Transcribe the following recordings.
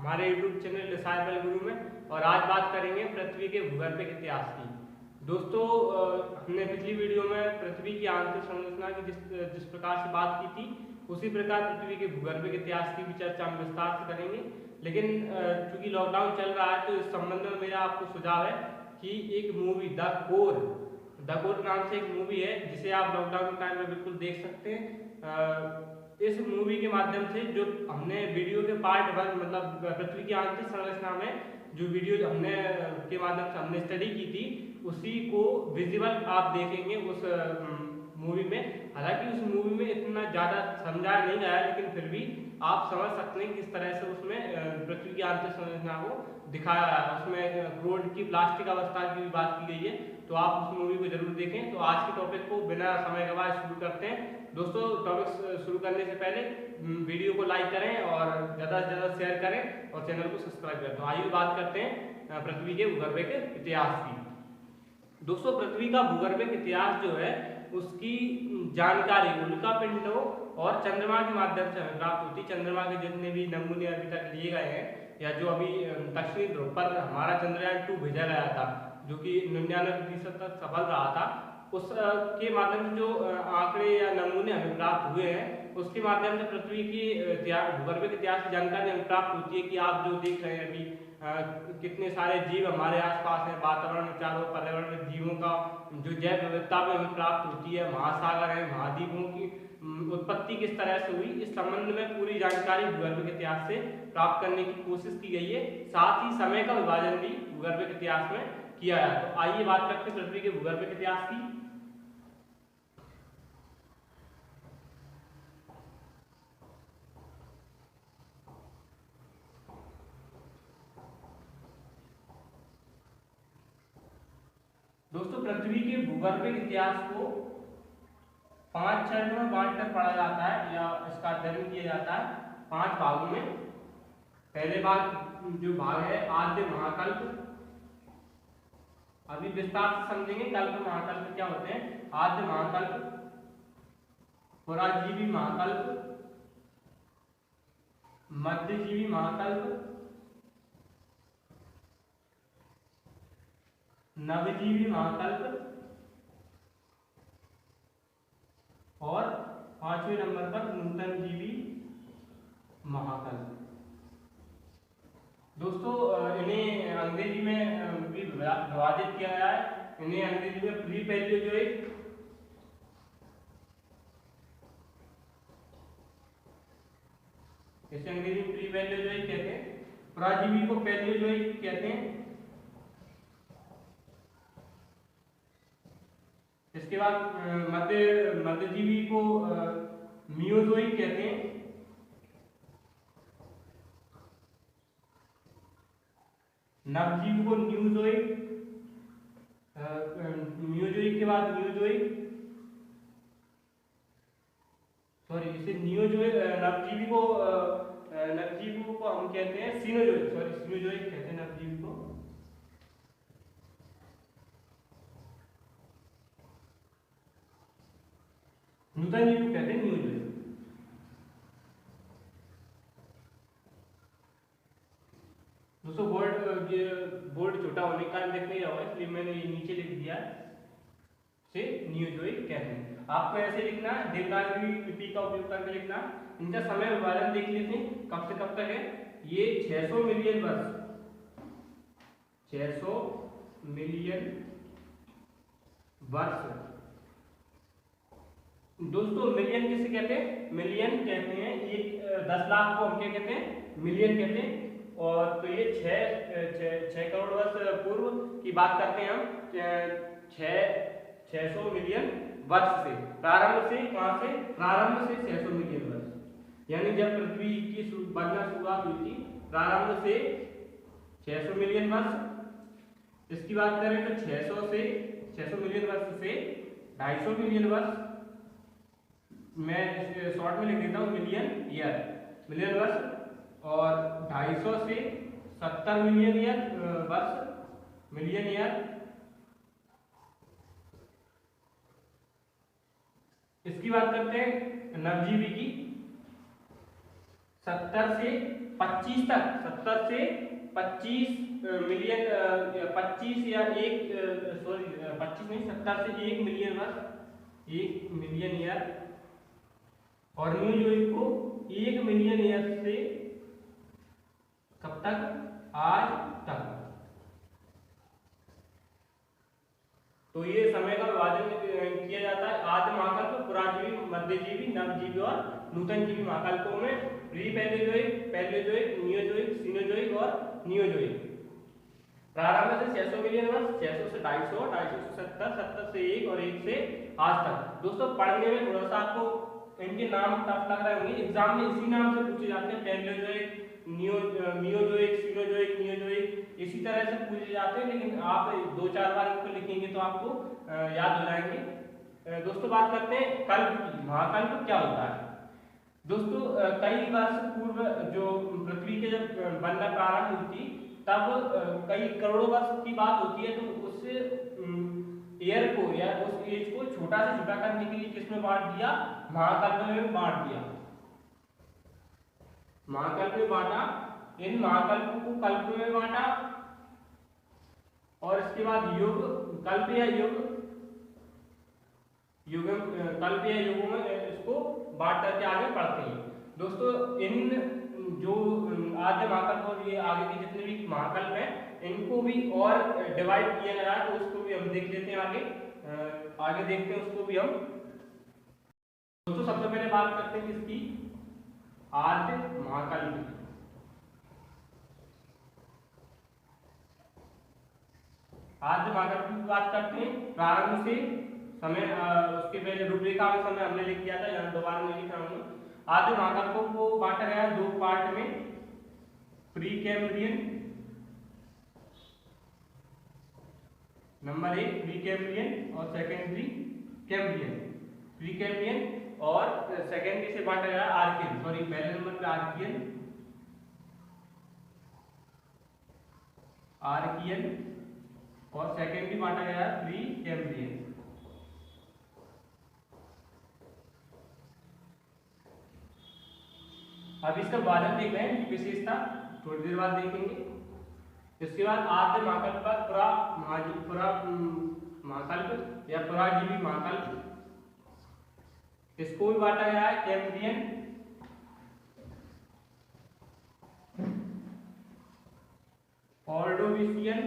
हमारे YouTube channel disciple गुरु में। और आज बात करेंगे पृथ्वी के भूगर्भिक इतिहास की। दोस्तों, हमने पिछली वीडियो में पृथ्वी की आंतरिक संरचना की जिस प्रकार से बात की थी, उसी प्रकार पृथ्वी के भूगर्भिक इतिहास की भी चर्चा हम विस्तार से करेंगे। लेकिन चूंकि लॉकडाउन चल रहा है, तो इस संबंध में मेरा आपको सुझाव है कि एक मूवी द कोर नाम से एक मूवी है, जिसे आप लॉकडाउन के टाइम में बिल्कुल देख सकते हैं। इस मूवी के माध्यम से जो हमने वीडियो के पार्ट 1 मतलब पृथ्वी की आंतरिक संरचना में जो वीडियो हमने के माध्यम से हमने स्टडी की थी, उसी को विजुअल आप देखेंगे उस मूवी में। हालांकि उस मूवी में इतना ज़्यादा समझाया नहीं गया है, लेकिन फिर भी आप समझ सकते हैं किस तरह से उसमें पृथ्वी की आंतरिक संरचना को दिखाया है। उसमें क्रोड की प्लास्टिक अवस्था की भी बात की गई है, तो आप उस मूवी को जरूर देखें। तो आज के टॉपिक को बिना समय गवाए शुरू करते हैं। दोस्तों, टॉपिक शुरू करने से पहले वीडियो को लाइक करें और ज़्यादा से ज़्यादा शेयर करें और चैनल को सब्सक्राइब करें। तो आइए बात करते हैं पृथ्वी के भूगर्भिक इतिहास की। दोस्तों, पृथ्वी का भूगर्भिक इतिहास जो है, उसकी जानकारी उल्का पिंडों और चंद्रमा के माध्यम से हमें प्राप्त होती है। चंद्रमा के जितने भी नमूने अभी तक लिए गए हैं, या जो अभी दक्षिणी ध्रुव पर हमारा चंद्रयान 2 भेजा गया था, जो कि 99% तक सफल रहा था, उस के माध्यम से जो आंकड़े या नमूने हमें प्राप्त हुए हैं, उसके माध्यम से पृथ्वी की भूगर्भिक इतिहास की जानकारी हमें प्राप्त होती है कि आप जो देख रहे हैं अभी, कितने सारे जीव हमारे आसपास हैं, वातावरण में, चारों पर्यावरण में जीवों का जो जैव विविधता में हमें प्राप्त होती है, महासागर है, महाद्वीपों की उत्पत्ति किस तरह से हुई, इस संबंध में पूरी जानकारी भूगर्भिक इतिहास से प्राप्त करने की कोशिश की गई है। साथ ही समय का विभाजन भी भूगर्भिक इतिहास में किया है। तो आइए बात करते हैं पृथ्वी के भूगर्भिक इतिहास की। दोस्तों, पृथ्वी के भूगर्भिक इतिहास को 5 चरणों में बांटकर पढ़ा जाता है, या इसका अध्ययन किया जाता है 5 भागों में। पहले भाग जो भाग है आद्य महाकल्प, अभी विस्तार से समझेंगे कल्प महाकल्प क्या होते हैं। आद्य महाकल्प, पुराजीवी महाकल्प, मध्यजीवी महाकल्प, नवजीवी महाकल्प, और 5वें नंबर पर नूतन जीवी महाकल्प। दोस्तों, इन्हें अंग्रेजी में भी विभाजित किया गया है। इन्हें अंग्रेजी में प्री पैलियोजोइक, इसे अंग्रेजी में प्री पैलियोजोइक कहते हैं, प्राजीवी को पैलियोजोइक कहते हैं। इसके बाद मध्यजीवी को मियोजोइक कहते हैं। नवजीवी को न्यूजोइक, म्यूजोइक के बाद न्यूजोइक, सॉरी इसे न्यूजोइक, नवजीवी को हम कहते हैं सीनोजोइक, सॉरी सीनोजोइक कहते हैं नवजीवी को। नूतन जीवी को कहते हैं न्यूजोइक। दोस्तों, बोर्ड छोटा होने का कारण देख नहीं रहा होगा, इसलिए मैंने ये नीचे लिख दिया से न्यूजोइक कहते हैं। आपको ऐसे लिखना है, देवनागरी लिपि का उपयोग करके लिखना। इनका समय विभाजन देख लेते हैं कब से कब तक है। ये 600 मिलियन वर्ष, 600 मिलियन वर्ष। दोस्तों, मिलियन किसे कहते हैं? मिलियन कहते हैं, एक 10 लाख को हम क्या कहते हैं? मिलियन कहते हैं। और तो ये 6 करोड़ वर्ष पूर्व की बात करते हैं हम। 600 मिलियन वर्ष से प्रारंभ से, कहाँ से प्रारंभ से 600 मिलियन वर्ष, यानी जब पृथ्वी की बनना शुरुआत हुई थी, प्रारंभ से 600 मिलियन वर्ष। इसकी बात करें तो 600 मिलियन वर्ष से 250 मिलियन वर्ष, मैं इसे शॉर्ट में लिख देता हूँ मिलियन वर्ष, और 250 से 70 मिलियन वर्ष, मिलियन ईयर। इसकी बात करते हैं नवजीवी की, 70 से 25 तक 70 से 25 मिलियन 25 या 1 सॉरी 25 नहीं 70 से 1 मिलियन वर्ष 1 मिलियन ईयर और न्यूजोइक को 1 मिलियन ईयर से कब तक आज तक। तो ये समय का विभाजन किया जाता है आदि महाकल्प, पुराजीवी, मध्यजीवी, नवजीवी और नूतन जीवी महाकल्पों में प्री पैलेयोजोइक, नियोजोइक, सीनोजोइक और नियोजोइक। प्रारंभ से 600 मिलियन वर्ष, 600 से 250, 250 से 70, 70 से 1 और 1 से आज तक। दोस्तों पढ़ने में थोड़ा सा आपको इनके नाम टफ लग रहे होंगे, एग्जाम में इसी नाम से पूछे जाते हैं, पैलेयोजोइक, नियोजोइक, सीनोजोइक, नियोजोइक, इसी तरह से पूछे जाते हैं, लेकिन आप 2-4 बार इनको लिखेंगे तो आपको याद हो जाएंगे। दोस्तों बात करते हैं कल्प की। महाकल्प क्या होता है? दोस्तों कई वर्ष पूर्व जो पृथ्वी के जब बनना प्रारंभ हुई थी तब कई करोड़ों वर्ष की बात होती है, तो उस एयर को या उस एज को छोटा से छोटा करने के लिए किसमें बांट दिया? महाकल्प में बांट दिया। महाकल्प में बांटा, इन महाकल्प को कल्प में बांटा और इसके बाद युग, कल्प या युग, कल्प या युगों में इसको बांट करके आगे पढ़ते हैं। दोस्तों इन जो आद्य महाकल्प और ये आगे के जितने भी महाकल्प हैं इनको भी और डिवाइड किया गया है, तो उसको भी हम देख लेते हैं आगे देखते हैं उसको भी हम। दोस्तों सबसे पहले बात करते हैं किसकी? आद्य महाकल्प की। आद्य महाकल्प की बात करते हैं प्रारंभ से समय, उसके पहले रूपरेखा में समय हमने लिख दिया था, यहाँ दोबारा नहीं लिखा हमने। आद्य महाकल्पों को बांटा गया है 2 पार्ट में, pre Cambrian number 1 pre Cambrian और सेकेंडरी कैम्ब्रियन। प्री कैम्ब्रियन और सेकेंडरी से बांटा गया आर्कियन, सॉरी पहले नंबर पे आर्कियन और सेकेंडरी बांटा गया प्री कैम्ब्रियन। अब इसका विभाजन देख रहे हैं, विशेषता थोड़ी देर बाद देखेंगे। इसके बाद आद्य महाकल्प का पूरा महाकल्प या पुराजीवी महाकल्प, इसको भी बांटा गया है कैम्ब्रियन, ऑर्डोविशियन,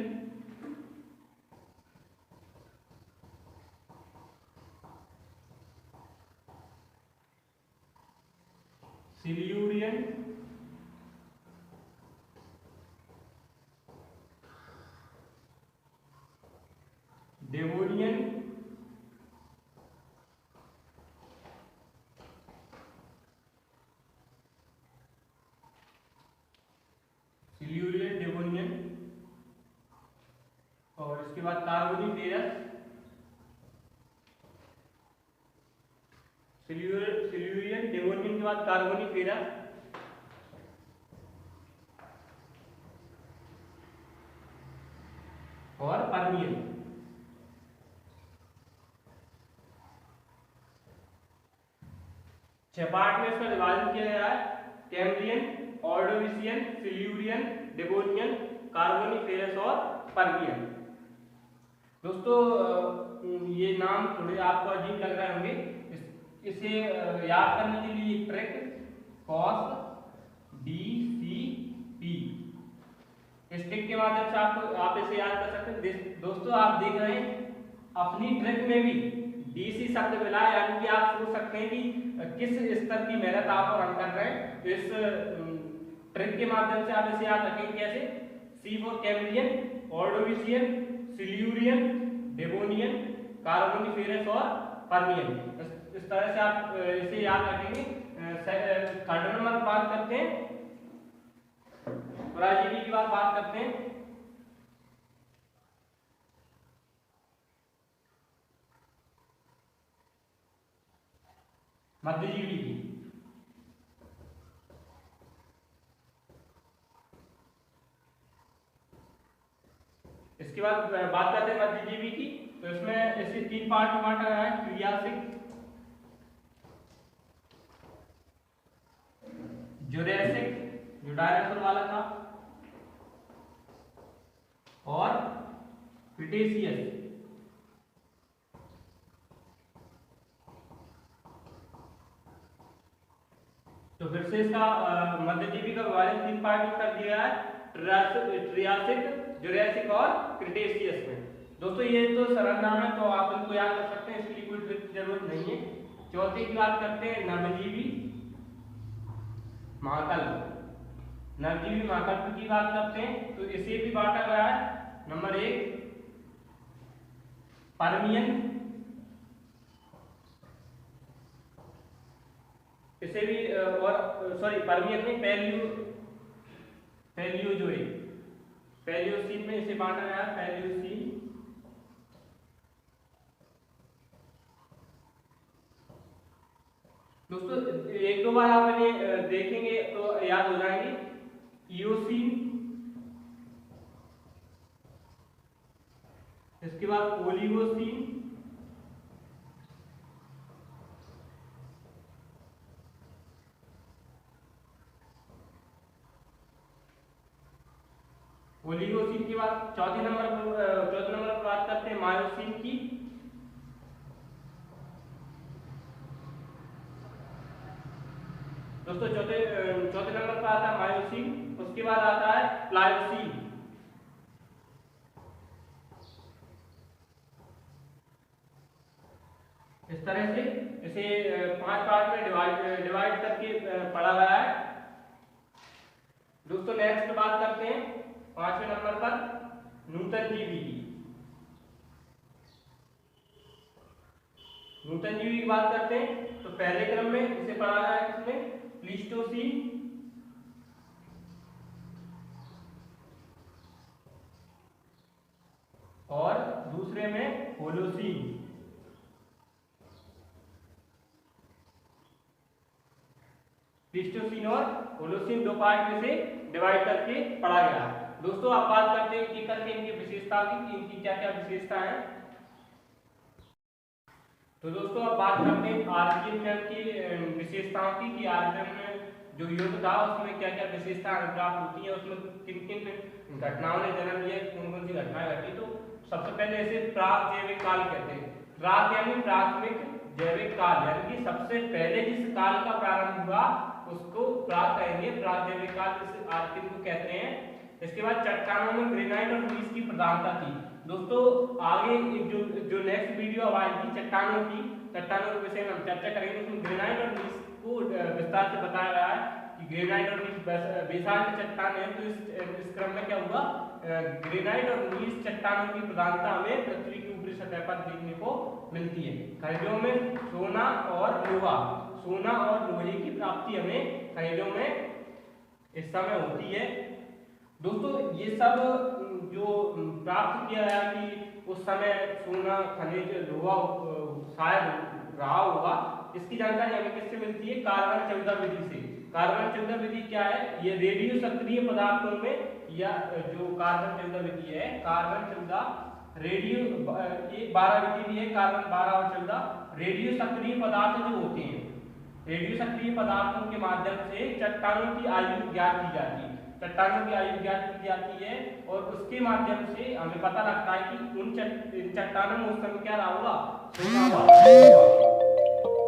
सिल्यूरियन, डेवोनियन, और इसके बाद कार्बोनिफेरस, सिल्यूरियन, डेवोनियन के बाद कार्बोनिफेरस और पर्मियन। छह पार्ट में इसका विभाजन किया गया है, Cambrian, Ordovician, Silurian, Devonian, Carboniferous और पर्मियन। दोस्तों ये नाम थोड़े आपको अजीब लग रहे होंगे, इसे याद करने के लिए ट्रिक कॉस DCP, इस ट्रिक के माध्यम से आप इसे याद कर सकते हैं। दोस्तों आप देख रहे हैं अपनी ट्रिक में भी DC शब्द मिला है, यानी कि आप सोच सकते हैं कि किस स्तर की मेहनत आप और हम कर रहे हैं। इस ट्रिक के माध्यम से आप इसे याद रखेंगे कैसे? C for Cambrian, Ordovician, Silurian, Devonian, Carboniferous और पर्मियन। इस तरह से आप इसे याद रखेंगे। थर्ड नंबर बात करते हैं पुराजीवी की बात करते हैं। मध्यजीवी की इसके बाद बात करते हैं मध्यजीवी की, तो इसमें इसे 3 पार्ट में बांटा गया है, क्रियासिक, जुरैसिक जो डायनासोर वाला था, और क्रिटेशियस। तो फिर से इसका मध्यजीवी का विभाजन 3 पार्ट में कर दिया है, ट्रियासिक, जुरासिक और क्रिटेशियस में। दोस्तों ये तो सरल नाम है, तो आप इनको याद कर सकते हैं, इसके लिए कोई ट्रिक की जरूरत नहीं है। चौथे की बात करते हैं, नरजीवी महाकल्प। नरजीवी महाकल्प की बात करते हैं तो इसे भी बांटा गया है। नंबर 1 पर्मियन, इसे भी और सॉरी पर्मियन में पैलियोजोइक, पैलियोसीन में इसे बांटा गया है, पैलियोसीन। दोस्तों एक दो बार आप इन्हें देखेंगे तो याद हो जाएंगे। इयोसीन, इसके बाद ओलिगोसीन, ओलिगोसीन के बाद चौथे नंबर पर बात करते हैं मायोसीन की। दोस्तों चौथे नंबर पर आता है मायोसीन, उसके बाद आता है प्लायोसीन। इस तरह से इसे 5 पार्ट में डिवाइड करके पढ़ा गया है। दोस्तों नेक्स्ट बात करते हैं 5वें नंबर पर नूतनजीवी की। नूतनजीवी की बात करते हैं तो पहले क्रम में इसे पढ़ा गया है किसमें, प्लीस्टोसीन, और दूसरे में होलोसीन। प्लीस्टोसीन और होलोसीन 2 पार्ट में से डिवाइड करके पढ़ा गया है। दोस्तों आप बात करते हैं कि करके इनकी विशेषता की, इनकी क्या क्या विशेषता है। तो दोस्तों अब बात करते हैं आर्कियन की विशेषताओं की, कि आर्कियन में जो युग था उसमें क्या क्या विशेषताएं प्राप्त होती है, उसमें किन किन घटनाओं ने जन्म लिया, कौन कौन सी घटनाएं घटी। तो सबसे पहले इसे प्राक जैविक काल कहते हैं। प्राक यानी प्राथमिक जैविक काल, यानी कि सबसे पहले जिस काल का प्रारंभ हुआ उसको प्राक कहेंगे, प्राक जैविक काल जिस आर्कियन को कहते हैं। इसके बाद चट्टानों में ग्रेनाइट और नीस की प्रधानता थी। दोस्तों आगे जो नेक्स्ट वीडियो आएगी चट्टानों के विषय में हम चर्चा करेंगे, उसमें ग्रेनाइट और नीस को विस्तार से बताया गया है कि ग्रेनाइट और नीस बेसाल्ट चट्टान है। तो इस क्रम में क्या हुआ, ग्रेनाइट और नीस चट्टानों की प्रधानता हमें पृथ्वी की ऊपरी सतह पर देखने को मिलती है। खनिजों में सोना और लोहे की प्राप्ति हमें खनिजों में इस समय होती है। दोस्तों ये सब जो प्राप्त किया है कि उस समय सोना, खनिज, लोहा शायद रहा होगा, इसकी जानकारी हमें किससे मिलती है, कार्बन 14 विधि से। कार्बन 14 विधि क्या है, ये रेडियो सक्रिय पदार्थों में, या जो कार्बन 14 विधि है, कार्बन 14 रेडियो, ये 12 विधि भी है, कार्बन 12 और 14 रेडियो सक्रिय पदार्थ जो होते हैं, रेडियो सक्रिय पदार्थों के माध्यम से चट्टानों की आयु ज्ञात की जाती है। चट्टानों की आयु ज्ञात की जाती है और उसके माध्यम से हमें पता लगता है कि उन चट्टानों में उस समय क्या रहा होगा, सोना हुआ।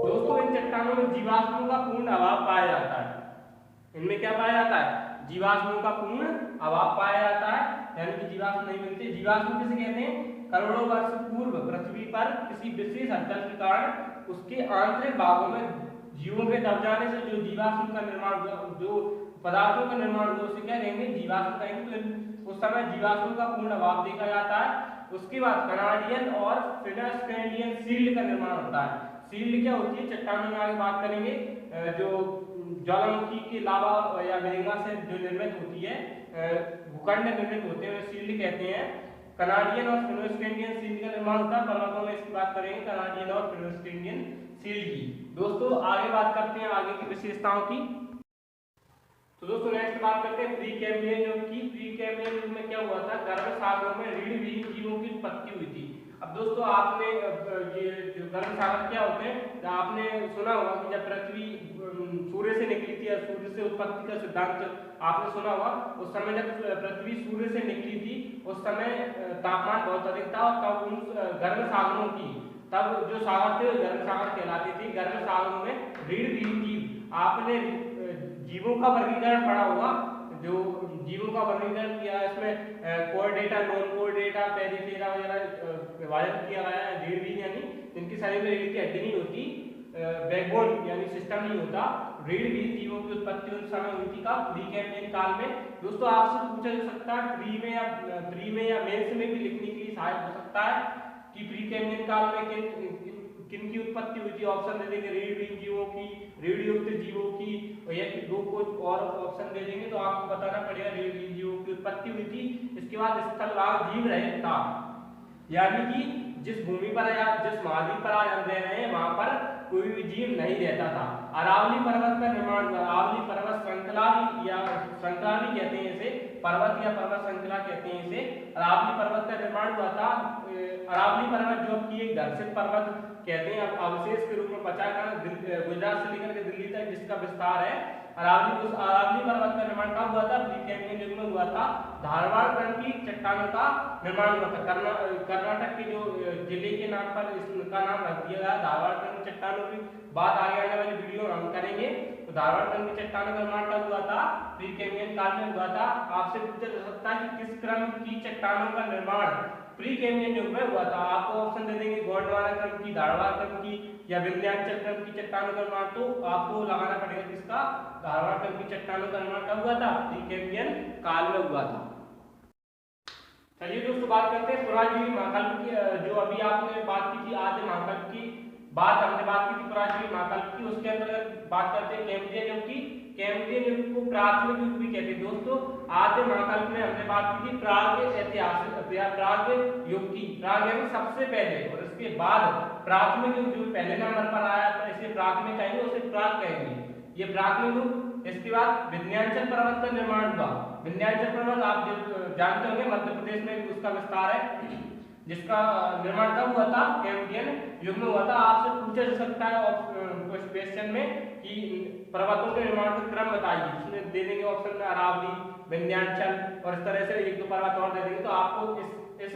दोस्तों इन चट्टानों में जीवाश्मों का पूर्ण अभाव पाया जाता है। इनमें क्या पाया जाता है, जीवाश्मों का पूर्ण अभाव पाया जाता है, यानी कि जीवाश्म नहीं मिलते। जीवाश्म किसे कहते हैं, करोड़ों वर्ष पूर्व पृथ्वी पर किसी विशेष हलचल के कारण उसके आंतरिक भागों में जीवों के दब जाने से जो जीवाश्म का निर्माण हुआ, जो पदार्थों का निर्माण हुआ, उसे क्या कहेंगे, जीवाश्म कहेंगे। तो उस समय जीवाश्म का पूर्ण अभाव देखा जाता है। उसके बाद कनाडियन और फिनस्कैंडियन सील्ड का निर्माण होता है। सील्ड क्या होती है, चट्टानों में आगे बात करेंगे, जो ज्वालामुखी के लावा या मैग्मा से जो निर्मित होती है, भूखंड निर्मित होते हैं, सील्ड कहते हैं। कनाडियन और फिनस्कैंडियन सील्ड का निर्माण होता है। पर्वतों में इसकी बात करेंगे, कनाडियन और फिनस्कैंडियन सील्ड की। दोस्तों आगे बात करते हैं आगे की विशेषताओं की। तो दोस्तों नेक्स्ट बात करते हैं प्री कैम्ब्रियन युग की। प्री कैम्ब्रियन युग में क्या हुआ था, गर्भ सागरों में रीढ़ विहीन जीवों की उत्पत्ति हुई थी। अब दोस्तों आपने ये जो गर्भ सागर क्या होते हैं, आपने सुना होगा कि जब पृथ्वी सूर्य से निकली थी या सूर्य से उत्पत्ति का सिद्धांत आपने सुना होगा, उस समय जब पृथ्वी सूर्य से निकली थी उस समय तापमान बहुत अधिक था और तब उन गर्म सागरों की, तब जो सागर थे गर्म सागर कहलाते थे। गर्म सागरों में रीढ़ बीन जीव, आपने जीवों का वर्गीकरण पढ़ा होगा, जो जीवों का वर्गीकरण किया इसमें कोर्डेटा, नॉन कोर्डेटा, पेरिफेरा वगैरह विभाजन किया गया है। रीढ़ बीन यानी जिनकी शरीर में रीढ़ की हड्डी नहीं होती, बैकबोन यानी सिस्टम नहीं होता, रीढ़ बीन जीवों की उत्पत्ति उस समय हुई थी का प्री कैम्ब्रियन काल में। दोस्तों आपसे पूछा जा सकता है प्री में या मेंस में भी लिखने के लिए सहायक हो सकता है कि प्री कैम्ब्रियन काल में किन की उत्पत्ति हुई थी। ऑप्शन दे देंगे रीढ़ बीन जीवों की, रीढ़ युक्त जीवों की, या फिर दो कुछ और ऑप्शन दे देंगे तो आपको बताना पड़ेगा रीढ़ बीन जीवों की उत्पत्ति हुई थी। इसके बाद स्थलभाग जीव रहित था, यानी कि जिस भूमि पर या जिस महाद्वीप पर आज हम रह रहे हैं वहां पर कोई भी जीव नहीं रहता था। अरावली पर्वत का निर्माण हुआ, अरावली पर्वत श्रृंखला या श्रृंखला भी कहते हैं इसे, पर्वत या पर्वत श्रृंखला कहते हैं इसे। अरावली पर्वत का निर्माण हुआ था। अरावली पर्वत जो कि एक घर्षित पर्वत कहते हैं, अब अवशेष के रूप में बचा कर गुजरात से लेकर के दिल्ली तक जिसका विस्तार है। अरावली पर्वत का निर्माण कब हुआ था? प्री कैम्ब्रियन युग में हुआ था। धारवाड़ कर्ण की चट्टानों का निर्माण हुआ था। कर्नाटक के जो जिले के नाम पर इसका नाम रख दिया गया धारवाड़ कर्ण की चट्टानों की बात आगे आने वाली वीडियो हम करेंगे। तो धारवाड़ कर्ण की चट्टानों का निर्माण कब हुआ था? प्री कैम्ब्रियन काल में हुआ था। आपसे पूछा जा सकता है कि किस क्रम की चट्टानों का निर्माण प्री कैम्ब्रियन युग में हुआ था। आपको ऑप्शन दे देंगे गोंडवाना क्रम की, धारवाड़ क्रम की या विंध्याचल क्रम की चट्टानों का निर्माण। तो आपको लगाना पड़ेगा किसका? धारवाड़ क्रम की चट्टानों का निर्माण कब हुआ था? प्री कैम्ब्रियन काल में हुआ था। चलिए दोस्तों बात करते हैं पुराजीवी महाकल्प की। जो अभी आपने बात की थी आद्य महाकल्प की हमने बात की थी पुराजीवी महाकल्प की, उसके अंतर्गत बात करते हैं कैम्ब्रियन युग की। कैम्ब्रियन युग को प्राथमिक युग भी कहते हैं। दोस्तों आद्य महाकल्प में हमने बात की थी प्राग ऐतिहासिक प्राग युग की, प्राग यानी सबसे पहले, और इसके बाद प्राथमिक युग जो पहले नंबर पर आया तो इसे प्राथमिक कहेंगे, उसे प्राग कहेंगे, ये प्राथमिक युग। इसके बाद विंध्याचल पर्वत का निर्माण हुआ। विंध्याचल पर्वत आप जानते होंगे मध्य प्रदेश में उसका विस्तार है, जिसका निर्माण कब हुआ था? कैम्ब्रियन युग में हुआ था। आपसे पूछा जा सकता है क्वेश्चन में कि पर्वतों के निर्माण का क्रम बताइए, इसमें दे देंगे ऑप्शन में अरावली, विंध्याचल और इस तरह से एक दो पर्वत और दे देंगे। तो आपको इस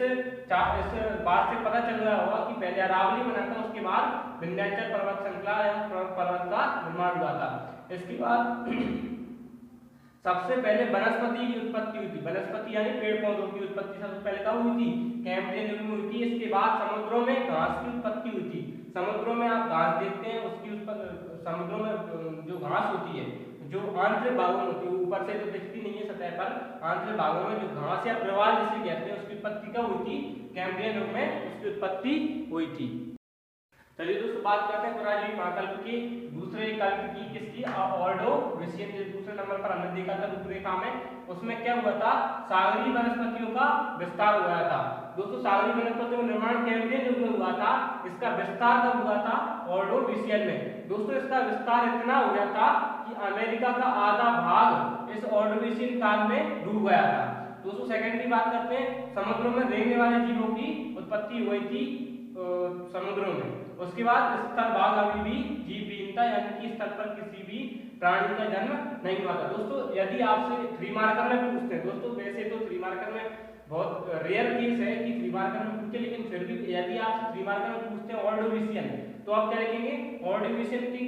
बात से पता चल रहा होगा कि पहले अरावली बना था, उसके बाद विंध्याचल पर्वत श्रृंखला या पर्वत का निर्माण हुआ था। इसके बाद सबसे पहले वनस्पति की उत्पत्ति हुई थी। वनस्पति यानी पेड़ पौधों की उत्पत्ति सबसे पहले कब हुई थी? कैम्ब्रियन युग में हुई थी। इसके बाद समुद्रों में घास की उत्पत्ति हुई थी। समुद्रों में आप घास देखते हैं, उसकी समुद्रों में जो घास होती है, जो आंतरिक भागों में होती है, ऊपर से तो दिखती नहीं है सतह पर, आंतरिक भागों में जो घास या प्रवाल जिसे कहते हैं उसकी उत्पत्ति कब हुई थी? कैम्ब्रियन युग में उसकी उत्पत्ति हुई थी। चलिए दोस्तों बात करते हैं पुराजीवी महाकल्प की दूसरे कल्प की, किसकी? ऑर्डोविशियन, दूसरे नंबर पर हमने देखा था रूपरेखा में। उसमें क्या हुआ था? सागरीय वनस्पतियों का विस्तार हुआ था। दोस्तों सागरीय वनस्पतियों का निर्माण कैम्ब्रियन युग में हुआ था। इसका विस्तार कब हुआ था? ऑर्डोविशियन में। दोस्तों इसका विस्तार इतना हो गया था कि अमेरिका का आधा भाग इस ऑर्डोविशियन काल में डूब गया था। दोस्तों सेकेंडरी बात करते हैं, समुद्रों में रहने वाले जीवों की उत्पत्ति हुई थी समुद्रों में। उसके बाद स्थल भाग अभी भी जीवहीन था, यानी कि स्थल पर किसी भी प्राणी का जन्म नहीं हुआ था। दोस्तों यदि आपसे 3 मार्कर में पूछते हैं, दोस्तों वैसे तो 3 मार्कर में बहुत रेयर केस है कि 3 मार्कर में पूछे, लेकिन फिर भी यदि आपसे 3 मार्कर में पूछते हैं ऑर्डोविशियन, तो आप क्या लिखेंगे? ऑर्डोविशियन की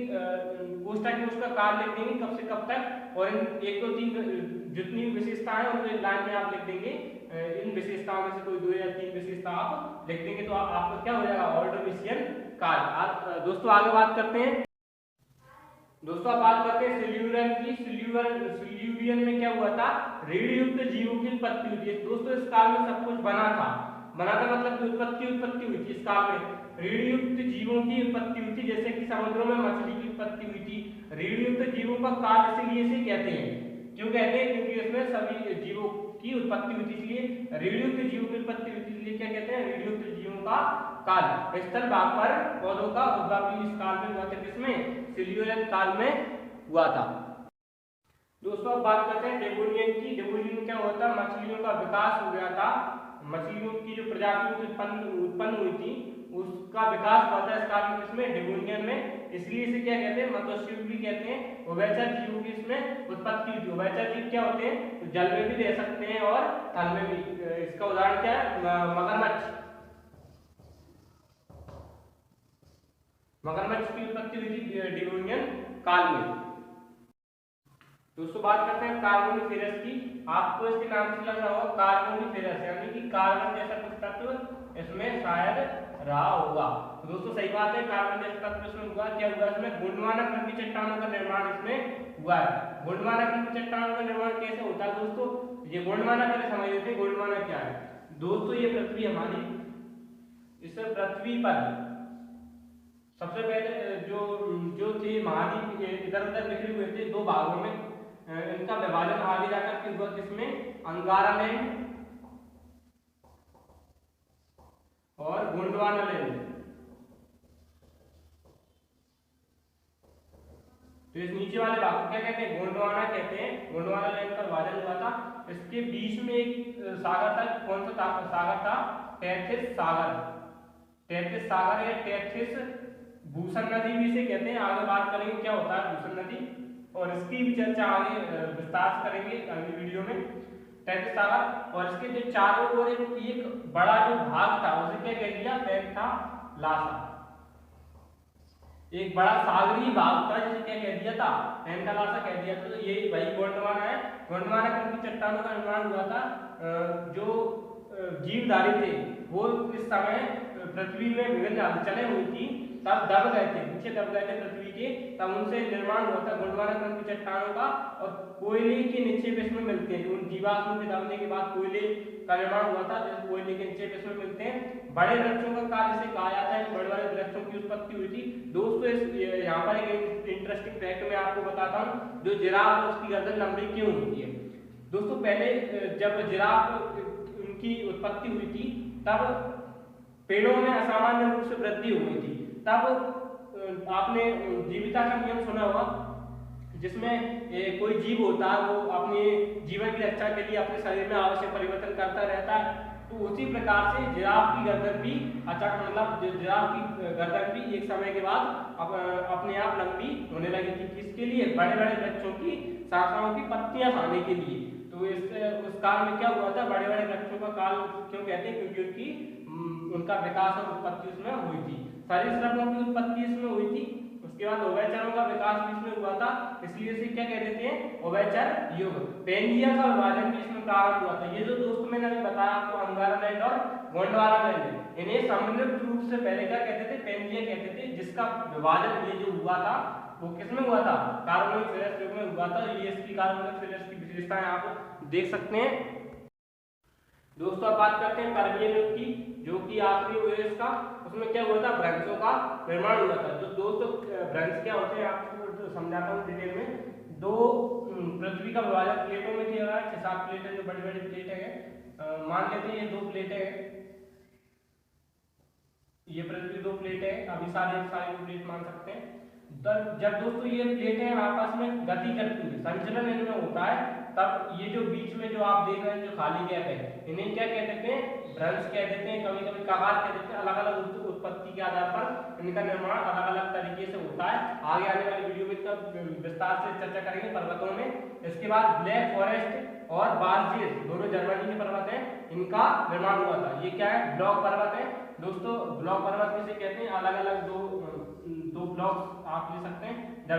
कोष्टक में उसका काल लिख देंगे कब से कब तक, और इन 1 2 3 जितनी विशेषताएं उनको एक लाइन में आप लिख देंगे। इन विशेषताओं में से कोई 2 या 3 विशेषता आप लिख देंगे तो आपका क्या हो जाएगा? ऑर्डोविशियन काल। दोस्तों आगे बात करते हैं। दोस्तों बात करते हैं सिल्यूरियन की। सिल्यूरियन में क्या हुआ था? रीढ़ युक्त जीवों की उत्पत्ति हुई थी। दोस्तों इस काल में सब कुछ बना था मतलब उत्पत्ति हुई थी। इस काल में रीढ़ युक्त जीवों की उत्पत्ति हुई थी, जैसे कि समुद्रों में मछली की उत्पत्ति हुई थी। रीढ़ युक्त जीवों का काल इसीलिए इसे कहते हैं, क्यों कहते हैं? क्योंकि इसमें सभी जीवों की उत्पत्ति हुई थी, इसलिए रीढ़ युक्त जीवों की उत्पत्ति हुई थी, इसलिए क्या कहते हैं? रीढ़ युक्त जीवों का काल। स्थल भाग पर पौधों का उद्भव भी इस काल में हुआ था। किसमें? सिल्यूरियन काल में हुआ था। दोस्तों अब बात करते हैं डेवोनियन की। डेवोनियन में क्या हुआ था? मछलियों का विकास हो गया था। मछलियों की जो प्रजातियों की उत्पन्न हुई थी उसका विकास हुआ था स्कार्पिंग इसमें डिवोनियन में, इसलिए इसे क्या कहते हैं, मत्स्य भी कहते हैं। उभयचर जीवों की इसमें उत्पत्ति हुई थी। उभयचर जीव क्या होते हैं, तो जल में भी रह सकते हैं और थल में भी। इसका उदाहरण क्या है, मगरमच्छ। मगरमच्छ की उत्पत्ति हुई थी डिवोनियन काल में। दोस्तों बात करते हैं कार्बोनिफेरस की। आपको इसके नाम से लग रहा होगा कार्बोनिफेरस, यानी कि कार्बन जैसा कुछ तत्व इसमें शायद रहा होगा। तो दोस्तों सही बात है, कार्बन जैसा तत्व इसमें हुआ। क्या हुआ, इसमें गोंडवाना की चट्टानों का निर्माण इसमें हुआ है। गोंडवाना की चट्टानों का निर्माण कैसे होता है दोस्तों, ये गोंडवाना पहले समझ लेते हैं गोंडवाना क्या है। दोस्तों ये पृथ्वी हमारी, इस पृथ्वी पर सबसे पहले जो थे महाद्वीप इधर उधर बिखरे हुए थे दो भागों में, इनका विभाजन आगे जाकर के हुआ किसमें, अंगारा लैंड और गोंडवाना लैंड। तो इस नीचे वाले भाग को क्या कहते हैं, गोंडवाना कहते हैं। गोंडवाना लैंड का विभाजन हुआ था। इसके बीच में एक सागर था, कौन सा सागर था, टेथिस सागर। टेथिस सागर या टेथिस भूषण नदी भी इसे कहते हैं। आगे बात करेंगे क्या होता है भूषण नदी, और इसकी भी चर्चा आगे विस्तार से करेंगे अगली वीडियो में। टेथिस सागर, और इसके जो चारों ओर एक बड़ा जो भाग था उसे क्या कह दिया, पैंथालासा। एक बड़ा सागरीय भाग था जिसे क्या कह दिया था, पैंथालासा कह दिया था। तो ये वही गोंडवाना है। गोंडवाना की चट्टानों का निर्माण हुआ था। जो जीवधारी थे वो इस समय पृथ्वी में विभिन्न हलचलें हुई थी, तब दब गए थे, नीचे दब गए थे पृथ्वी के, तब उनसे निर्माण हुआ था गोंडवाना की चट्टानों का। और कोयले के निक्षेप इसमें मिलते हैं, उन जीवाश्मों के दबने के बाद कोयले का निर्माण हुआ था, जैसे कोयले के निक्षेप इसमें मिलते हैं। बड़े वृक्षों का काल इसे कहा जाता है, बड़े बड़े वृक्षों की उत्पत्ति हुई थी। दोस्तों यहाँ पर एक इंटरेस्टिंग फैक्ट मैं आपको बताता हूँ, जो जिराफ है उसकी गर्दन लंबी क्यों होती है। दोस्तों पहले जब जिराफ उनकी उत्पत्ति हुई थी तब पेड़ों में असामान्य रूप से वृद्धि हुई थी। तब आपने जीविता का नियम सुना होगा, जिसमें कोई जीव होता है वो अपने जीवन की रक्षा के लिए अपने शरीर में आवश्यक परिवर्तन करता रहता है। तो उसी प्रकार से जिराफ की गर्दन भी मतलब जिराफ की गर्दन भी एक समय के बाद अपने आप लंबी होने लगी थी। किसके लिए, बड़े बड़े वृक्षों की शाखाओं की पत्तियां खाने के लिए। तो उस काल में क्या हुआ था, बड़े बड़े वृक्षों का काल क्यों कहते हैं, क्योंकि उनका विकास और उत्पत्ति उसमें हुई थी। सरीसृपों की उत्पत्ति इसमें हुई थी। उसके बाद उभयचरों का विकास भी इसमें हुआ था, इसलिए इसे क्या कह देते हैं, उभयचर युग। पेंजिया का विभाजन भी इसमें प्रारंभ हुआ था। ये जो दोस्त मैंने अभी बताया आपको, अंगारा लैंड और गोंडवाना लैंड, इन्हें सम्मिलित रूप से पहले क्या कहते थे, पेंजिया कहते थे, जिसका विभाजन ये जो हुआ था वो किसमें हुआ था, कार्बोनिफेरस युग में हुआ था। ये इसकी कार्बोनिफेरस की विशेषताएं आप देख सकते हैं। दोस्तों अब बात करते हैं पर्मियन युग की, जो कि आखिरी हुआ इसका। उसमें क्या हुआ था, भ्रंशों का निर्माण हुआ था। जो दोस्तों भ्रंश क्या होते हैं आपको समझाता हूँ डिटेल में। दो पृथ्वी का विभाजन प्लेटों में किया गया, 6-7 प्लेट है, जो बड़ी बड़ी प्लेट है। मान लेते हैं ये 2 प्लेट है, ये पृथ्वी 2 प्लेट है, अभी सारे 2 प्लेट मान सकते हैं। जब दोस्तों ये प्लेटें आपस में गति करती है, संचलन इनमें होता है, तब ये जो बीच में जो आप देख रहे हैं जो खाली गैप है, इन्हें क्या कह देते हैं, भ्रंश कह देते हैं, कभी कभी कगार कह देते हैं। अलग अलग उत्पत्ति के आधार पर इनका निर्माण अलग अलग तरीके से होता है। आगे आने वाली वीडियो में इसका विस्तार से चर्चा करेंगे पर्वतों में। इसके बाद ब्लैक फॉरेस्ट और बार्जेस, दोनों जर्मनी के पर्वत हैं, इनका निर्माण हुआ था। ये क्या है, ब्लॉक पर्वत है। दोस्तों ब्लॉक पर्वत किसे कहते हैं, अलग अलग दो ब्लॉक्स आप ले सकते हैं, जब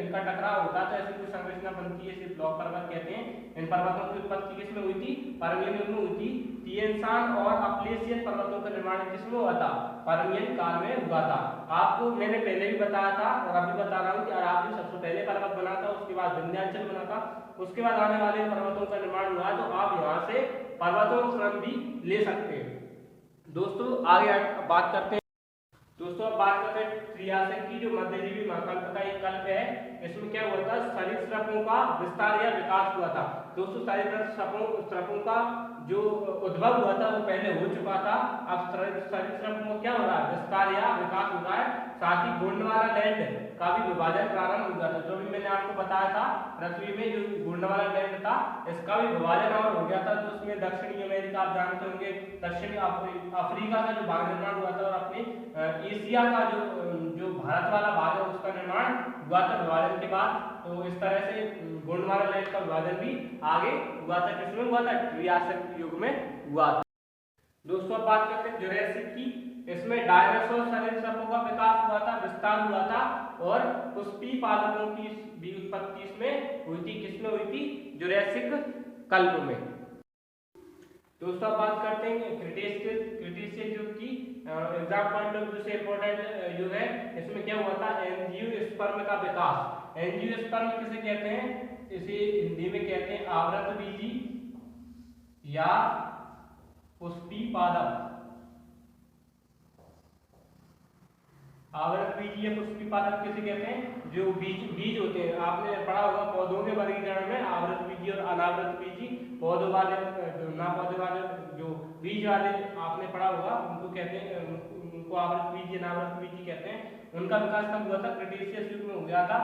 इनका टकराव होता है तो ऐसी कुछ संरचना बनती है, इसे ब्लॉक पर्वत कहते हैं। इन पर्वतों की उत्पत्ति किसमें हुई थी, पर्मियन युग में हुई थी। तिएन शान और अपलेशियन पर्वतों का निर्माण किसमें हुआ था, पर्मियन काल में हुआ था। आपको मैंने पहले भी बताया था और अभी बता रहा हूँ कि अरावली सबसे पहले पर्वत बना था, उसके बाद विंध्याचल बना था, उसके बाद आने वाले पर्वतों का निर्माण हुआ। तो आप यहाँ से पर्वतों का क्रम भी ले सकते हैं। दोस्तों आगे बात करते हैं। दोस्तों अब बात करते हैं त्रियासक की, जो मध्यजीवी महाकल्प का एक कल्प है। इसमें क्या हुआ था, सरीसृपों का विस्तार या विकास हुआ था। दोस्तों सरीसृपों का जो उद्भव हुआ था वो पहले हो चुका था, अब सरीसृप में क्या हो रहा है, विस्तार या विकास हो रहा है। साथ ही गोंडवाना लैंड का भी विभाजन प्रारंभ हुआ था। जो भी मैंने आपको बताया था, पृथ्वी में जो गोंडवाना लैंड था इसका भी विभाजन और हो गया था। तो उसमें दक्षिणी अमेरिका आप जानते होंगे, दक्षिणी अफ्रीका का जो भाग निर्माण हुआ था, और अपने एशिया का जो भारत वाला भाग है उसका निर्माण हुआ था विभाजन के बाद। तो इस तरह से गोंडवाना लैंड का विभाजन भी आगे हुआ था। किसमें हुआ था, त्रियासक युग में हुआ था। दोस्तों अब बात करते हैं जुरैसिक की। इसमें डायनासोर सरीसृपों का विकास हुआ था, विस्तार हुआ था, और पुष्पी पादपों की भी उत्पत्ति इसमें हुई थी। किसमें हुई थी, जुरैसिक कल्प में। दोस्तों अब बात करते हैं क्रिटेशियस युग की। एग्जाम पॉइंट ऑफ व्यू से इंपॉर्टेंट युग है। इसमें क्या हुआ था, एंजियोस्पर्म का विकास। एंजियोस्पर्म किसे कहते हैं, इसे हिंदी में कहते हैं आवृतबीजी या पुष्पी पादप। आवृतबीजी या पुष्पी पादप किसे कहते हैं, जो बीज होते हैं। आपने पढ़ा होगा पौधों के वर्गीकरण में आवृतबीजी और अनावृतबीजी। पौधों वाले ना पौधे वाले जो बीज वाले आपने पढ़ा होगा उनको कहते हैं, उनको आवृतबीजी अनावृतबीजी कहते हैं। उनका विकास कब हुआ था, क्रिटेशियस युग में हो गया था।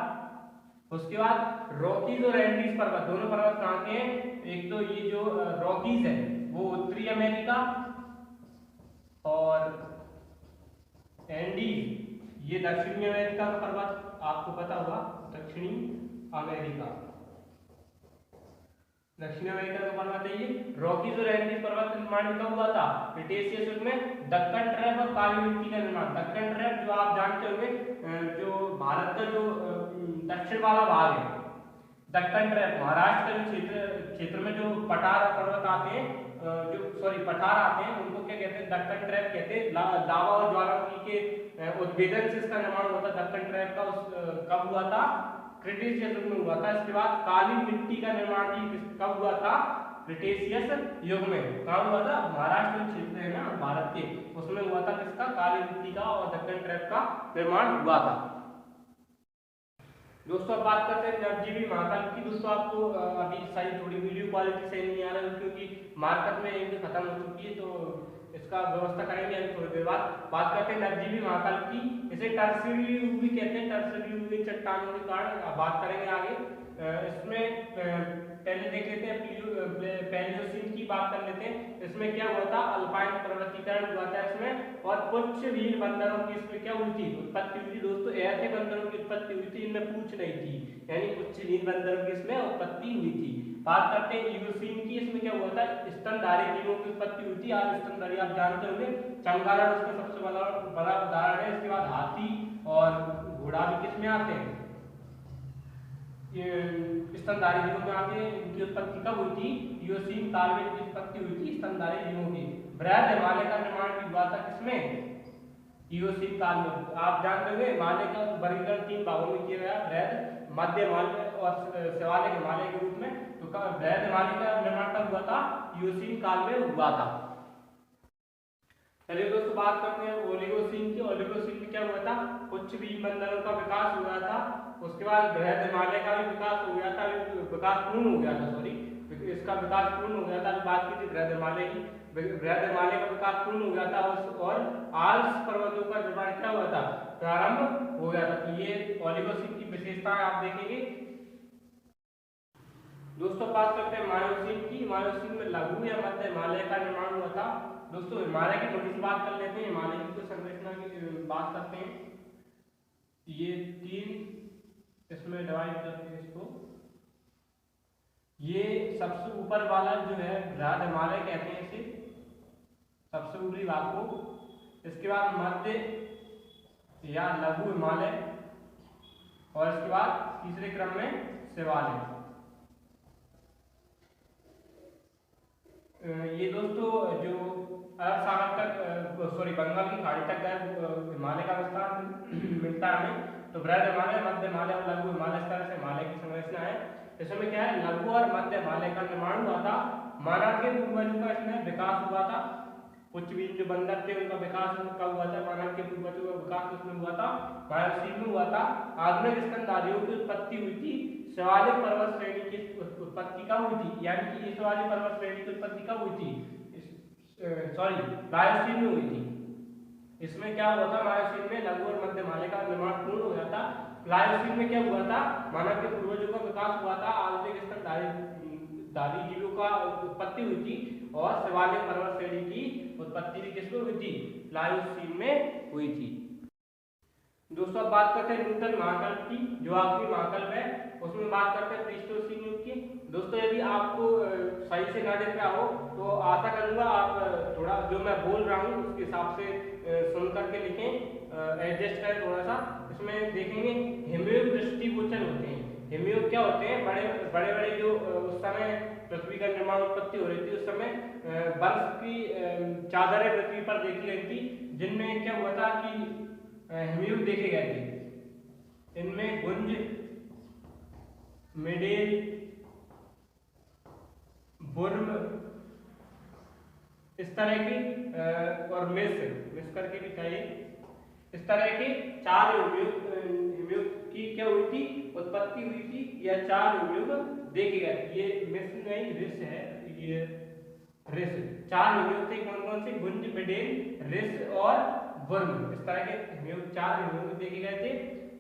उसके बाद रॉकीज और एंडीज पर्वत, दोनों पर्वत कहाँ के हैं, एक तो ये जो रॉकीज है वो उत्तरी अमेरिका, और एंडीज ये दक्षिणी अमेरिका का पर्वत, आपको पता होगा दक्षिणी अमेरिका, दक्षिण अमेरिका का पर्वत है ये। रॉकीज और एंडीज पर्वत निर्माण कब हुआ था, क्रिटेशियस युग में। दक्कन ट्रैप और काली मिट्टी का निर्माण। दक्कन ट्रैप जो आप जानते होंगे, जो भारत का जो दक्षिण वाला भाग है, दक्कन ट्रैप महाराष्ट्र के क्षेत्र में जो पठार पर्वत आते हैं, पठार आते हैं, उनको क्या कहते हैं, दक्कन ट्रैप कहते हैं। लावा और ज्वालामुखी के उद्भेदन से इसका निर्माण हुआ था। दक्कन ट्रैप का कब हुआ था, क्रिटेशियस युग में हुआ था। इसके बाद काली मिट्टी का निर्माण भी कब हुआ था, क्रिटेशियस युग में। कब हुआ था, महाराष्ट्र क्षेत्र है ना भारत के, उसमें हुआ था किसका, काली मिट्टी का और दक्कन ट्रैप का निर्माण हुआ था। दोस्तों अब बात करते हैं नवजीवी महाकल्प की। दोस्तों आपको अभी सही थोड़ी वीडियो क्वालिटी सही नहीं आ रही है, क्योंकि मार्केट में एक खत्म हो चुकी है, तो इसका व्यवस्था करेंगे अभी थोड़ी देर बाद। बात करते हैं नवजीवी महाकल्प की। इसे टर्शियरी युग भी कहते हैं। टर्शियरी युग में चट्टानों के कारण बात करेंगे आगे। इसमें पहले देख लेते हैं पैलियोसीन की बात कर लेते हैं। इसमें क्या हुआ था, अल्पाइन पर्वतीकरण हुआ था इसमें, और उच्च वीर बंदरों की इसमें क्या हुई थी, उत्पत्ति हुई थी। दोस्तों ऐसे बंदरों की उत्पत्ति हुई थी, इनमें पूंछ नहीं थी, यानी उच्च वीर बंदरों की इसमें उत्पत्ति हुई थी। बात करते हैं इयोसीन की। इसमें क्या हुआ था, स्तनधारी जीवों की उत्पत्ति हुई थी। आज स्तनधारी आप जानते होंगे, चमगादड़ उसका सबसे बड़ा उदाहरण है। इसके बाद हाथी और घोड़ा भी किसमें आते हैं, स्तनधारी जीवों में आते हैं। इनकी उत्पत्ति कब हुई थी, इयोसीन काल में इनकी उत्पत्ति हुई थी स्तनधारी जीवों की। बृहद हिमालय का निर्माण भी हुआ था किसमें, इयोसीन काल में। आप जानते होंगे हिमालय का वर्गीकरण 3 भागों में किया गया, बृहद, मध्य हिमालय और शिवालिक हिमालय के रूप में। तो बृहद हिमालय का निर्माण कब हुआ था, इयोसीन काल में हुआ था। चलिए दोस्तों बात करते हैं ओलिगोसीन की। ओलिगोसीन में क्या हुआ था, उच्च वीर बंदरों का विकास हुआ था। उसके बाद बृहद हिमालय का भी विकास हो गया था, विकास पूर्ण हो गया था, सॉरी इसका विकास पूर्ण हो गया था। बात की थी बृहद हिमालय की, बृहद हिमालय का विकास पूर्ण हो गया था, और आल्प्स पर्वतों का निर्माण क्या हुआ था, प्रारंभ हो गया था। तो ये ओलिगोसीन की विशेषताएं आप देखेंगे। दोस्तों बात करते हैं मायोसीन की। मायोसीन में लघु या मध्य हिमालय का निर्माण हुआ था। दोस्तों हिमालय की थोड़ी सी बात कर लेते हैं, हिमालय की कुछ संरचना की बात करते हैं। ये 3 इसमें डिवाइड करते हैं इसको। ये सबसे ऊपर वाला जो है बृहद हिमालय कहते हैं इसे, सबसे ऊपरी भाग को। इसके बाद मध्य या लघु हिमालय, और इसके बाद तीसरे क्रम में शिवालिक। ये दोस्तों जो अरब सागर तक, बंगाल की खाड़ी तक हिमालय का विस्तार मिलता है हमें। तो बृहद हिमालय, मध्य हिमालय और लघु हिमालय, इस तरह से हिमालय की संरचना है। इसमें क्या है, लघु और मध्य हिमालय का निर्माण हुआ था। मानव के पूर्वजों का इसमें विकास हुआ था। उच्च बीज जो बंदर थे उनका विकास कब हुआ था, मानव के पूर्वजों का विकास उसमें हुआ था, मायोसीन में हुआ था। आधुनिक स्तनधारियों की उत्पत्ति हुई थी शिवालिक पर्वत श्रेणी की उत्पत्ति कब हुई थी, यानी कि इस वाली पर्वत श्रेणी की उत्पत्ति कब हुई थी, सॉरी मायोसीन में हुई थी। इसमें क्या हुआ था, मायोसीन में लघु और मध्यम आले का निर्माण पूर्ण हो गया था। प्लायोसीन में क्या हुआ था, मानव के पूर्वजों का विकास हुआ था, आधुनिक स्तनधारी जीवों का उत्पत्ति हुई थी और शिवालिक पर्वत श्रेणी की उत्पत्ति भी किसमें हुई थी, प्लायोसीन में हुई थी। दोस्तों अब बात करते हैं नूतन महाकल्प की, जो आखिरी महाकल्प है उसमें बात करते हैं प्लीस्टोसीन युग की। दोस्तों यदि आपको सही से ना देख रहा हो तो आशा करूंगा आप थोड़ा जो मैं बोल रहा हूँ उसके हिसाब से सुन करके लिखें, एडजस्ट करें थोड़ा सा। इसमें देखेंगे हिमयुग दृष्टिगोचर होते हैं। हिमयुग क्या होते हैं, बड़े बड़े जो उस समय पृथ्वी का निर्माण उत्पत्ति हो रही थी, उस समय बर्फ की चादरें पृथ्वी पर देखी गई थी, जिनमें क्या हुआ था कि हिमयुग देखे गए थे। इनमें गुंज, मेडेल, बुर्म, इस तरह की और मिस करके भी था, इस तरह के 4 हिमयुग की क्या हुई थी, उत्पत्ति हुई थी। यह 4 हिमयुग देखे गए। ये मिस नहीं रिस है, ये रिस। 4 हिमयुग थे, कौन कौन से, गुंज, मेडेल, रिस और बुर्म। इस तरह के हिमयुग 4 हिमयुग देखे गए थे।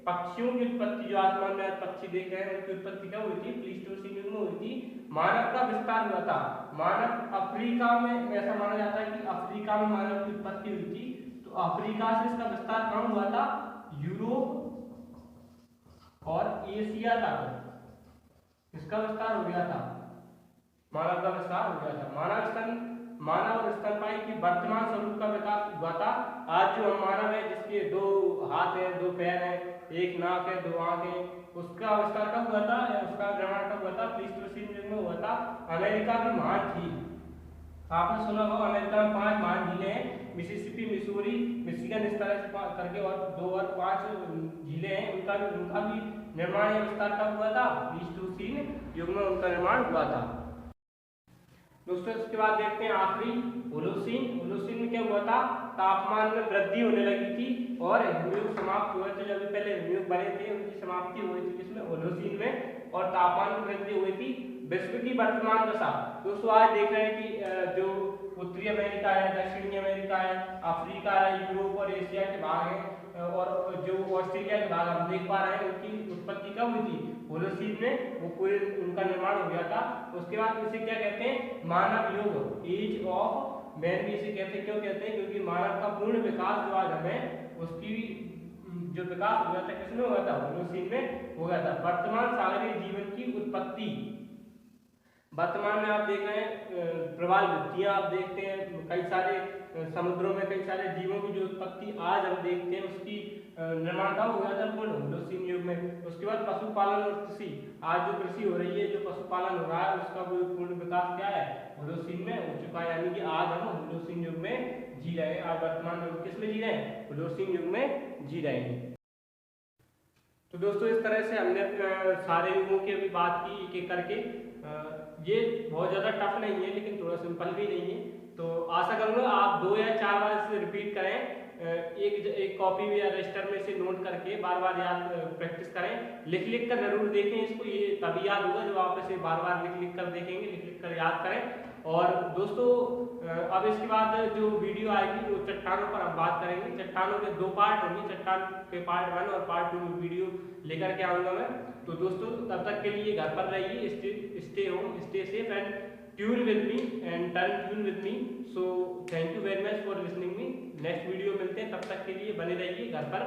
पक्षियों की उत्पत्ति, जो आसमान में आज पक्षी देख रहे हैं, उनकी उत्पत्ति कब हुई थी, प्लीस्टोसीन युग में हुई थी। मानव का विस्तार हुआ था, मानव अफ्रीका में, ऐसा माना जाता है कि अफ्रीका में मानव की उत्पत्ति हुई थी। तो अफ्रीका से इसका विस्तार कहाँ हुआ था, यूरोप और एशिया तक इसका विस्तार हो गया था, मानव का विस्तार हो गया था। मानव और स्तनपायी की वर्तमान स्वरूप का विकास हुआ था। आज जो हम मानव है, जिसके 2 हाथ हैं, 2 पैर हैं, 1 नाक है, 2 आंख है, उसका विस्तार कब हुआ था, या उसका निर्माण कब हुआ था, प्लीस्टोसीन युग में हुआ था। अमेरिका की महान झील, आपने सुना होगा अमेरिका में 5 महान झीलें हैं, मिसिसिपी, मिसूरी, मिशिगन, इस तरह से करके और 2 और 5 झीलें हैं। उनका भी निर्माण या विस्तार कब हुआ था, प्लीस्टोसीन युग में उनका निर्माण हुआ था। दोस्तों इसके बाद देखते हैं आखिरी होलोसीन। होलोसीन में क्या हुआ था, तापमान में वृद्धि होने लगी थी और हिमयुग समाप्त हुए थे। जो पहले हिमयुग बने थे उनकी समाप्ति हुई थी किसमें, होलोसीन में, और तापमान में वृद्धि हुई थी। विश्व की वर्तमान दशा, दोस्तों आज देख रहे हैं कि जो उत्तरी अमेरिका है, दक्षिणी अमेरिका है, अफ्रीका है, यूरोप और एशिया के भाग हैं, और जो ऑस्ट्रेलिया के भाग हम देख पा रहे हैं, उनकी उत्पत्ति कब हुई थी, होलोसीन में, वो पूरे उनका निर्माण हो गया था। उसके बाद इसे क्या कहते हैं, मानव युग, एज ऑफ मैन भी इसे कहते हैं। क्यों कहते हैं, क्योंकि मानव का पूर्ण विकास जो आज हमें, उसकी जो विकास हुआ था किसमें हुआ था, होलोसीन में हो गया था। वर्तमान सागरीय जीवन की उत्पत्ति, वर्तमान में आप देख रहे हैं प्रवाल वृत्तियां आप देखते हैं, कई सारे समुद्रों में कई सारे जीवों की जो उत्पत्ति आज हम देखते हैं, उसकी निर्माण कब हुआ था, पूर्ण होलोसीन युग में। उसके बाद पशुपालन और कृषि, आज जो कृषि हो रही है, जो पशुपालन हो रहा है, उसका पूर्ण विकास क्या है, होलोसीन में हो चुका है। यानी कि आज हम होलोसीन युग में जी रहे हैं, आज वर्तमान में किस में जी रहे हैं, होलोसीन युग में जी रहे हैं। तो दोस्तों इस तरह से हमने सारे युगों की अभी बात की एक एक करके। ये बहुत ज़्यादा टफ नहीं है, लेकिन थोड़ा सिंपल भी नहीं है। तो आशा करूँगा आप 2 या 4 बार इसे रिपीट करें, एक कॉपी में या रजिस्टर में से नोट करके बार बार याद प्रैक्टिस करें। लिख कर जरूर देखें इसको, ये तभी याद होगा जब आप इसे बार बार लिख कर देखेंगे, लिख कर याद करें। और दोस्तों अब इसके बाद जो वीडियो आएगी वो चट्टानों पर हम बात करेंगे। चट्टानों के 2 पार्ट होंगे, चट्टान के पार्ट 1 और पार्ट 2 वीडियो लेकर के आऊँगा मैं। तो दोस्तों तब तक के लिए घर पर रहिए, stay home, stay safe and tune with me and turn tune with me. So thank you very much for listening me. Next video मिलते हैं, तब तक के लिए बने रहिए घर पर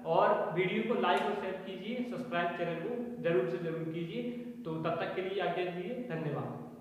और वीडियो को लाइक और शेयर कीजिए, सब्सक्राइब चैनल को जरूर से जरूर कीजिए। तो तब तक के लिए आज्ञा दीजिए, धन्यवाद।